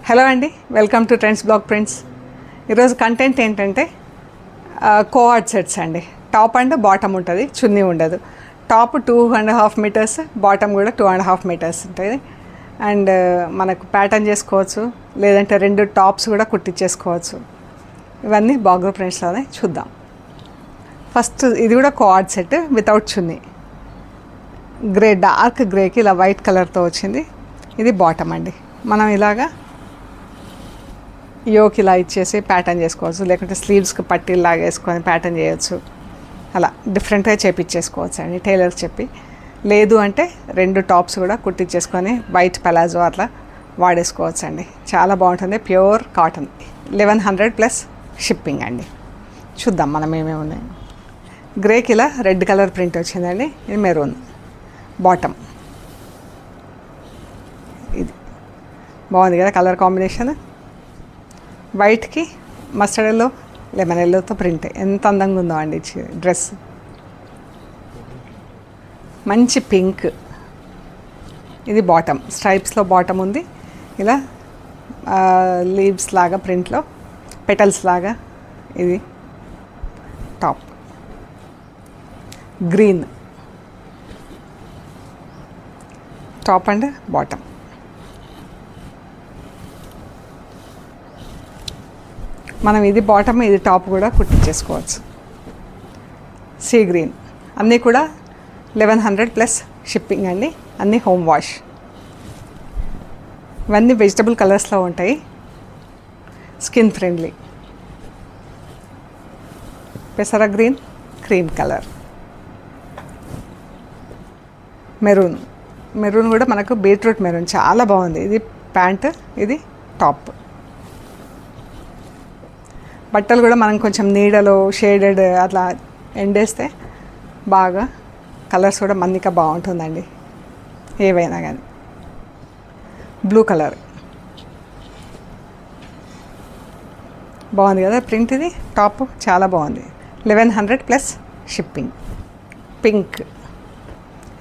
Hello అండి, welcome to trends blog prints. ఈరోజు content ఏంటంటే కోఆర్డ్ సెట్స్ అండి. టాప్ అండ్ బాటమ్ ఉంటుంది, చున్నీ ఉండదు. టాప్ 2.5 మీటర్స్, బాటమ్ కూడా 2.5 మీటర్స్ ఉంటుంది. అండ్ మనకు ప్యాటర్న్ చేసుకోవచ్చు, లేదంటే 2 టాప్స్ కూడా కుట్టించేసుకోవచ్చు. ఇవన్నీ బాగా ప్రింట్స్లోనే చూద్దాం. ఫస్ట్ ఇది కూడా కోఆర్డ్ సెట్ వితౌట్ చున్నీ. గ్రే, డార్క్ గ్రేకి ఇలా వైట్ కలర్తో వచ్చింది. ఇది బాటమ్ అండి. మనం ఇలాగా యోక్ ఇలా ఇచ్చేసి ప్యాటర్న్ చేసుకోవచ్చు, లేకుంటే స్లీవ్స్కి పట్టీలు లాగేసుకొని ప్యాటర్న్ చేయొచ్చు. అలా డిఫరెంట్గా చేపించేసుకోవచ్చు అండి టైలర్కి చెప్పి. లేదు అంటే 2 టాప్స్ కూడా కుట్టించేసుకొని వైట్ పలాజో అట్లా వాడేసుకోవచ్చు అండి. చాలా బాగుంటుంది. Pure cotton. 1100 ప్లస్ షిప్పింగ్ అండి. చూద్దాం మనం ఏమేమి ఉన్నాయి. గ్రేకి ఇలా రెడ్ కలర్ ప్రింట్ వచ్చిందండి. ఇది మెరూన్ బాటమ్. ఇది బాగుంది కదా కలర్ కాంబినేషన్. వైట్కి మస్టర్డ్ ఎల్లో, లెమన్ ఎల్లోతో ప్రింట్. ఎంత అందంగా ఉందో అండి డ్రెస్. మంచి పింక్. ఇది బాటమ్, స్ట్రైప్స్లో బాటమ్ ఉంది. ఇలా లీవ్స్ లాగా ప్రింట్లో పెటల్స్ లాగా. ఇది top. Green top and bottom. మనం ఇది బాటమ్, ఇది టాప్ కూడా కుట్టించేసుకోవచ్చు. Sea green. అన్నీ కూడా 1100 ప్లస్ షిప్పింగ్ అండి. అన్నీ హోమ్ వాష్. ఇవన్నీ వెజిటబుల్ కలర్స్లో ఉంటాయి, స్కిన్ ఫ్రెండ్లీ. పెసర green, cream colour. Maroon. Maroon కూడా మనకు బీట్రూట్ మెరూన్ చాలా బాగుంది. ఇది ప్యాంట్, ఇది టాప్. బట్టలు కూడా మనం కొంచెం నీడలో షేడెడ్ అట్లా ఎండేస్తే బాగా కలర్స్ కూడా మన్నిక బాగుంటుందండి ఏవైనా కానీ. బ్లూ కలర్ బాగుంది కదా ప్రింట్. ఇది టాప్ చాలా బాగుంది. 1100 ప్లస్ షిప్పింగ్. పింక్.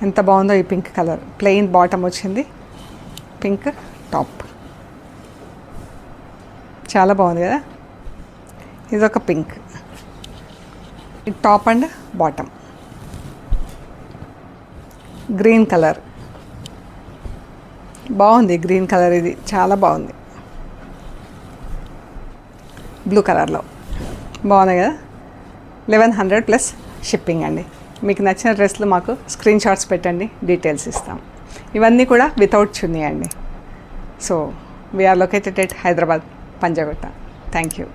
ఎంత బాగుందో ఈ పింక్ కలర్. ప్లెయిన్ బాటమ్ వచ్చింది, పింక్ టాప్. చాలా బాగుంది కదా. ఇదొక పింక్. ఇది top and bottom. Green colour బాగుంది. గ్రీన్ కలర్ ఇది చాలా బాగుంది. బ్లూ కలర్లో బాగుంది కదా. 1100 ప్లస్ షిప్పింగ్ అండి. మీకు నచ్చిన డ్రెస్లు మాకు స్క్రీన్ షాట్స్ పెట్టండి, డీటెయిల్స్ ఇస్తాం. ఇవన్నీ కూడా వితౌట్ చున్నీ అండి. So we are located at Hyderabad, Punjagutta. Thank you.